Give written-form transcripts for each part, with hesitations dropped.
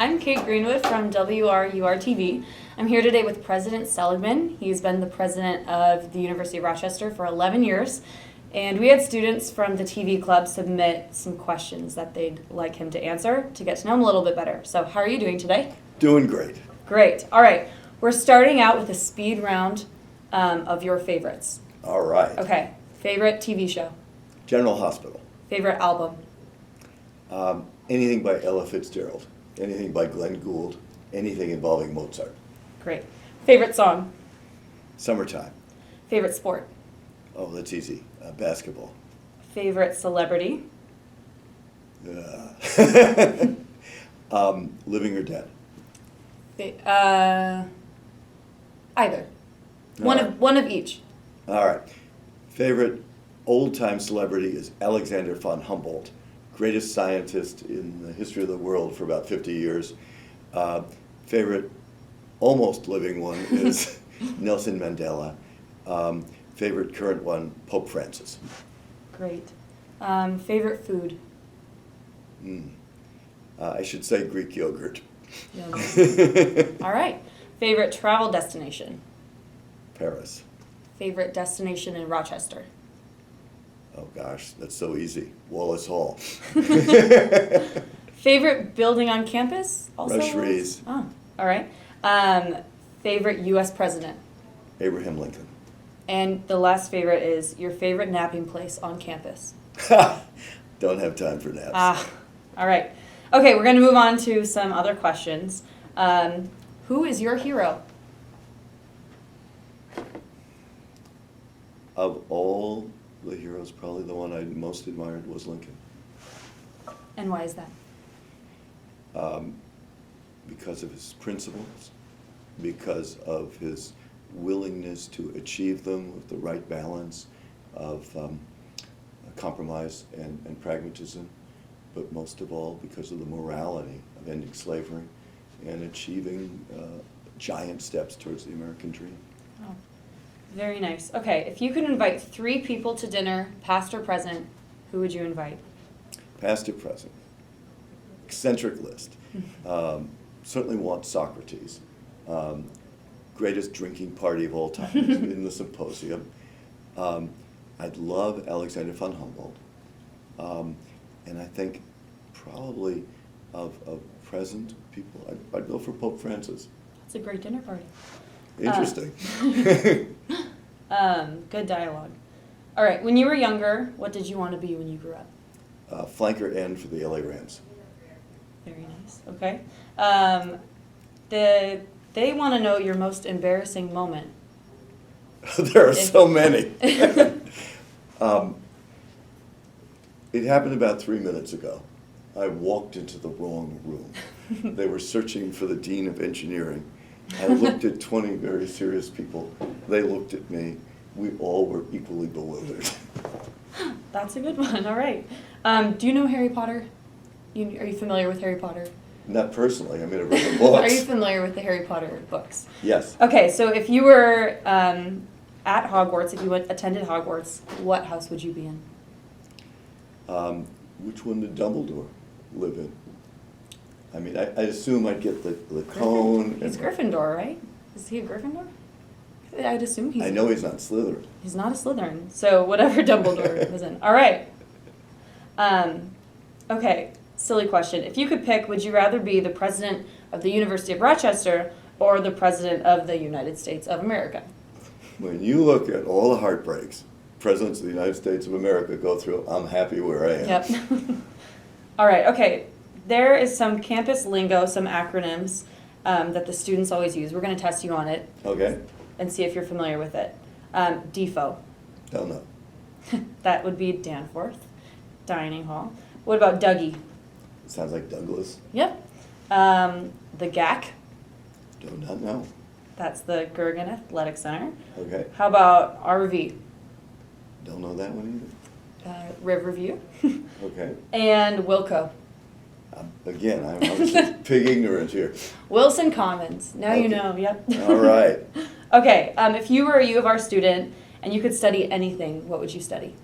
I'm Kate Greenwood from WRUR-TV. I'm here today with President Seligman. He's been the president of the University of Rochester for 11 years. And we had students from the TV club submit some questions that they'd like him to answer to get to know him a little bit better. So how are you doing today? Doing great. Great. All right. We're starting out with a speed round of your favorites. All right. Okay. Favorite TV show? General Hospital. Favorite album? Anything by Ella Fitzgerald. Anything by Glenn Gould. Anything involving Mozart. Great. Favorite song? Summertime. Favorite sport? Oh, that's easy. Basketball. Favorite celebrity? Living or dead? Either. All right. One of each. All right. Favorite old-time celebrity is Alexander von Humboldt, greatest scientist in the history of the world for about 50 years. Favorite almost living one is Nelson Mandela. Favorite current one, Pope Francis. Great. Favorite food? I should say Greek yogurt. All right. Favorite travel destination? Paris. Favorite destination in Rochester? Oh gosh, that's so easy. Wallace Hall. Favorite building on campus? Also Rush Rees. Oh, all right. Favorite U.S. president? Abraham Lincoln. And the last favorite is your favorite napping place on campus? Don't have time for naps. All right. Okay, we're going to move on to some other questions. Who is your hero? Of all the heroes, probably the one I most admired was Lincoln. And why is that? Because of his principles, because of his willingness to achieve them with the right balance of compromise and pragmatism, but most of all because of the morality of ending slavery and achieving giant steps towards the American dream. Oh, very nice. Okay, if you could invite 3 people to dinner, past or present, who would you invite? Past or present. Eccentric list. Certainly want Socrates. Greatest drinking party of all time in the symposium. I'd love Alexander von Humboldt. And I think probably of present people, I'd go for Pope Francis. That's a great dinner party. Interesting. Good dialogue. All right, when you were younger, what did you want to be when you grew up? Flanker end for the LA Rams. Very nice. Okay. They want to know your most embarrassing moment. There are so many. It happened about 3 minutes ago. I walked into the wrong room. They were searching for the Dean of Engineering. I looked at 20 very serious people. They looked at me. We all were equally bewildered. That's a good one. All right. Do you know Harry Potter? Are you familiar with Harry Potter? Not personally. I mean, I read the books. Are you familiar with the Harry Potter books? Yes. Okay, so if you were at Hogwarts, if you attended Hogwarts, what house would you be in? Which one did Dumbledore live in? I mean, I assume I'd get the cone. He's Gryffindor, right? Is he a Gryffindor? I'd assume he's... I know he's not Slytherin. He's not a Slytherin, so whatever Dumbledore was in. All right. Okay, silly question. If you could pick, would you rather be the president of the University of Rochester or the president of the United States of America? When you look at all the heartbreaks presidents of the United States of America go through, I'm happy where I am. Yep. All right, okay. There is some campus lingo, some acronyms that the students always use. We're going to test you on it. Okay. And see if you're familiar with it. DFO. Don't know. That would be Danforth Dining Hall. What about Dougie? Sounds like Douglas. Yep. The GAC. Do not know. That's the Gergen Athletic Center. Okay. How about RV? Don't know that one Riverview. either. Okay. And Wilco. Again, I'm obviously pig ignorant here. Wilson Commons. Now Okay. you know. Yep. All right. Okay. If you were a U of R student and you could study anything, what would you study?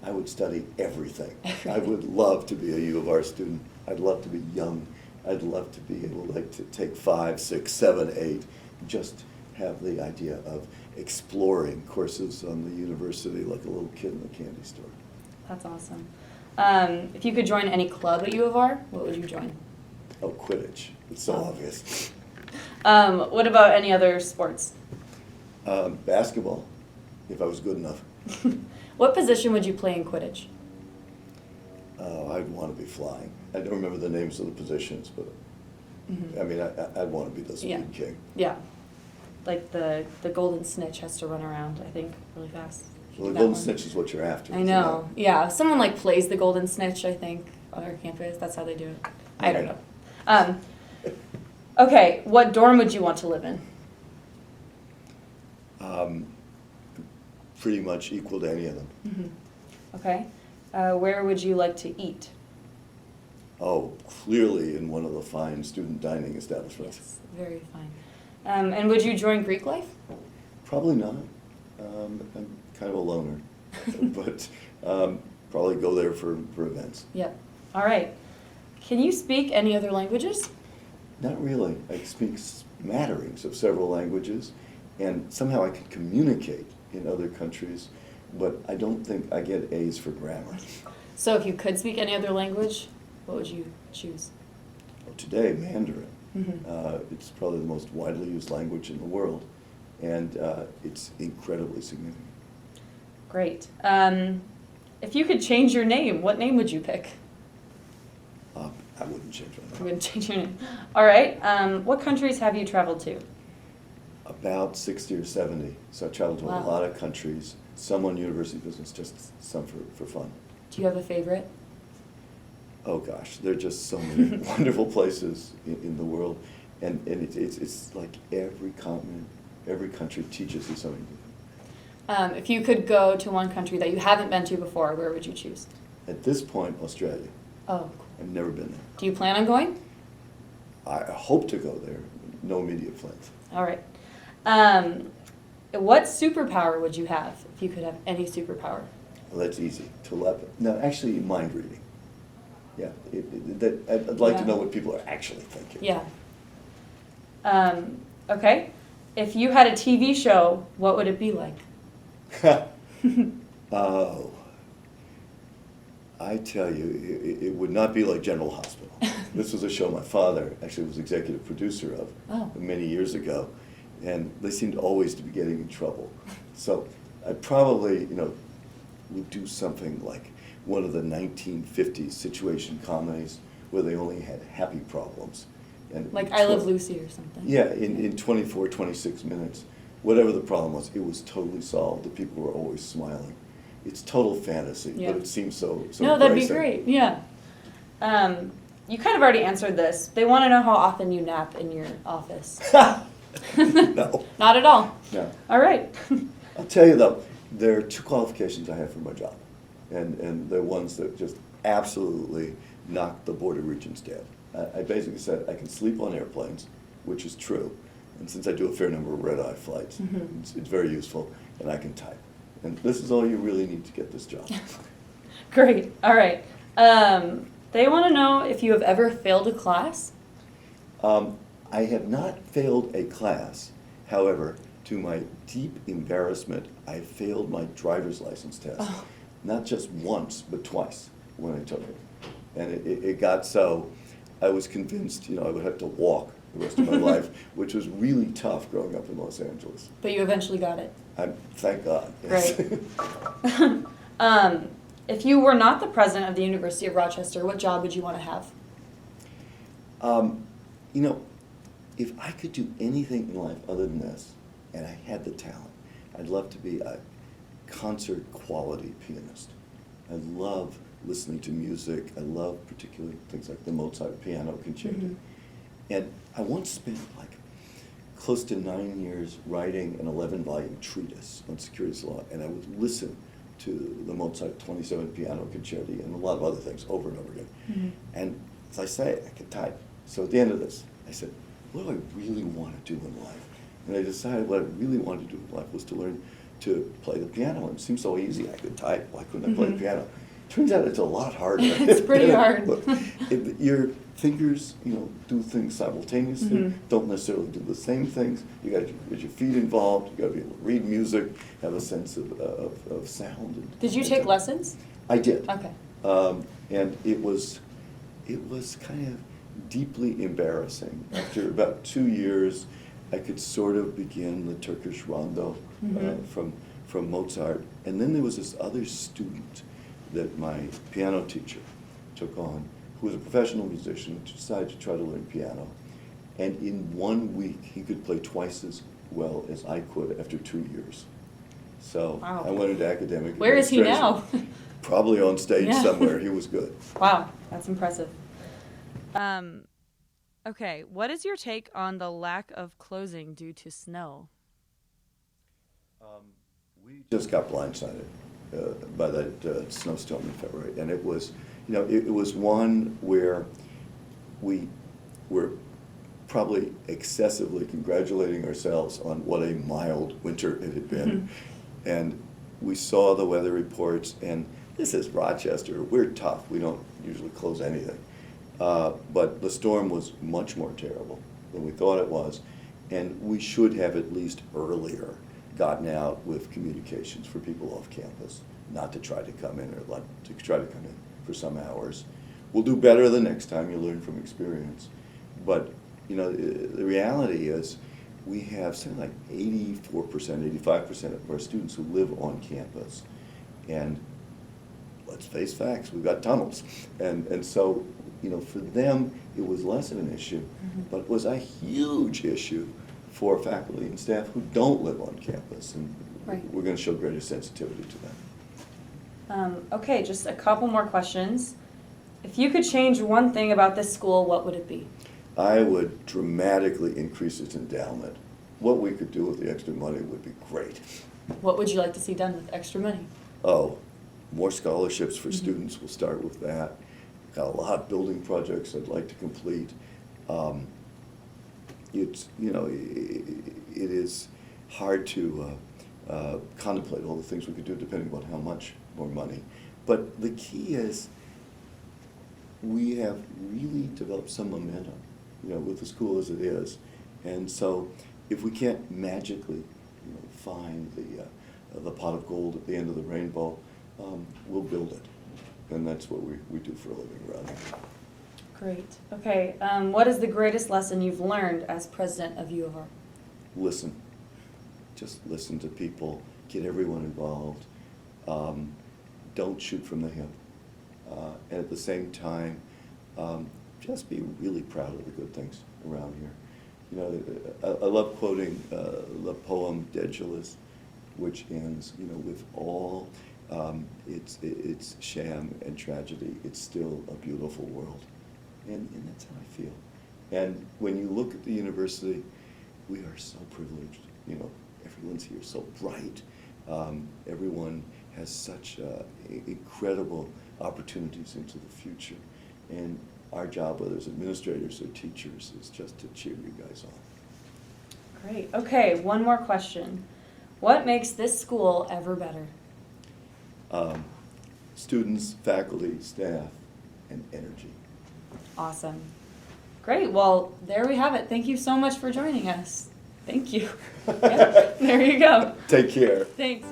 I would study everything. I would love to be a U of R student. I'd love to be young I'd love to be able to take 5, 6, 7, 8, just have the idea of exploring courses on the university like a little kid in a candy store. That's awesome. If you could join any club at U of R, what would you join? Oh, Quidditch. It's so obvious. What about any other sports? Basketball, if I was good enough. What position would you play in Quidditch? I'd want to be flying. I don't remember the names of the positions, but I mean, I'd want to be the speed king. Yeah. Like the golden snitch has to run around, I think, really fast. Well, the golden snitch is what you're after. I know. Yeah. If someone like plays the golden snitch, I think, on our campus, that's how they do it. I don't know. Okay, what dorm would you want to live in? Pretty much equal to any of them. Okay. Where would you like to eat? Oh, clearly in one of the fine student dining establishments. Yes, very fine. And would you join Greek life? Probably not. I'm kind of a loner, but probably go there for events. Yep. All right. Can you speak any other languages? Not really. I speak smatterings of several languages, and somehow I can communicate in other countries, but I don't think I get A's for grammar. So if you could speak any other language, what would you choose? Today, Mandarin. It's probably the most widely used language in the world, and it's incredibly significant. Great. If you could change your name, what name would you pick? I wouldn't change my You name. wouldn't change your name. All right. What countries have you traveled to? About 60 or 70. So I traveled to a Wow. lot of countries, some on university business, just some for fun. Do you have a favorite? Oh gosh, there are just so many wonderful places in the world, and it's like every continent, every country teaches you something different. If you could go to one country that you haven't been to before, where would you choose? At this point, Australia. Oh, cool. I've never been there. Do you plan on going? I hope to go there. No immediate plans. All right. What superpower would you have if you could have any superpower? Well, that's easy. No, actually, mind reading. Yeah, I'd like to know what people are actually thinking. Yeah. Okay. If you had a TV show, what would it be like? Oh, I tell you, it would not be like General Hospital. This was a show my father actually was executive producer of many years ago, and they seemed always to be getting in trouble. So I probably, would do something like one of the 1950s situation comedies where they only had happy problems. And Like I Love Lucy or something? Yeah, in 24, 26 minutes, whatever the problem was, it was totally solved. The people were always smiling. It's total fantasy, Yeah. but it seems so No, that'd be bracing. great. Yeah. You kind of already answered this. They want to know how often you nap in your office. No. Not at all. No. All right. I'll tell you though, there are 2 qualifications I have for my job, and they're ones that just absolutely knocked the Board of Regents dead. I basically said I can sleep on airplanes, which is true, and since I do a fair number of red-eye flights, it's very useful, and I can type. And this is all you really need to get this job. Great. All right. They want to know if you have ever failed a class. I have not failed a class. However, to my deep embarrassment, I failed my driver's license test. Oh. Not just once, but twice when I took it. And it got so, I was convinced, I would have to walk the rest of my life, which was really tough growing up in Los Angeles. But you eventually got it. Thank God. Yes. Great. If you were not the president of the University of Rochester, what job would you want to have? If I could do anything in life other than this, and I had the talent, I'd love to be a concert quality pianist. I love listening to music. I love particularly things like the Mozart piano concerto. And I once spent like close to 9 years writing an 11-volume treatise on securities law, and I would listen to the Mozart 27 piano concerti and a lot of other things over and over again. And as I say, I could type. So at the end of this, I said, what do I really want to do in life? And I decided what I really wanted to do in life was to learn to play the piano. And it seemed so easy. I could type. Why couldn't I play the piano? Turns out it's a lot harder. It's pretty hard. Look, thinkers, do things simultaneously, don't necessarily do the same things. You got to get your feet involved, you got to be able to read music, have a sense of sound. Did you take lessons? I did. Okay. And it was kind of deeply embarrassing. After about 2 years, I could sort of begin the Turkish rondo from Mozart. And then there was this other student that my piano teacher took on, who was a professional musician, who decided to try to learn piano. And in 1 week, he could play twice as well as I could after 2 years. So wow. I went into academic Where is he now? Probably on stage somewhere. He was good. Wow, that's impressive. Okay, what is your take on the lack of closing due to snow? We just got blindsided by that snowstorm in February, and it was, it was one where we were probably excessively congratulating ourselves on what a mild winter it had been. And we saw the weather reports, and this is Rochester. We're tough. We don't usually close anything. But the storm was much more terrible than we thought it was, and we should have at least earlier gotten out with communications for people off campus, not to try to come in or to try to come in for some hours. We'll do better the next time. You learn from experience. But the reality is we have something like 84%, 85% of our students who live on campus. And let's face facts, we've got tunnels. And so, for them, it was less of an issue, but it was a huge issue for faculty and staff who don't live on campus. And we're going to show greater sensitivity to that. Okay, just a couple more questions. If you could change one thing about this school, what would it be? I would dramatically increase its endowment. What we could do with the extra money would be great. What would you like to see done with extra money? Oh, more scholarships for students. We'll start with that. Got a lot of building projects I'd like to complete. It is hard to contemplate all the things we could do depending on how much more money. But the key is we have really developed some momentum, with the school as it is. And so if we can't magically, find the pot of gold at the end of the rainbow, we'll build it. And that's what we do for a living around here. Great. Okay, what is the greatest lesson you've learned as president of U of R? Listen. Just listen to people. Get everyone involved. Don't shoot from the hip. And at the same time, just be really proud of the good things around here. I love quoting the poem Daedalus, which ends, with all its sham and tragedy, it's still a beautiful world. And that's how I feel. And when you look at the university, we are so privileged. Everyone's here so bright. Everyone has such incredible opportunities into the future. And our job, whether it's administrators or teachers, is just to cheer you guys on. Great. Okay, one more question. What makes this school ever better? Students, faculty, staff, and energy. Awesome. Great. Well, there we have it. Thank you so much for joining us. Thank you. Yeah, there you go. Take care. Thanks.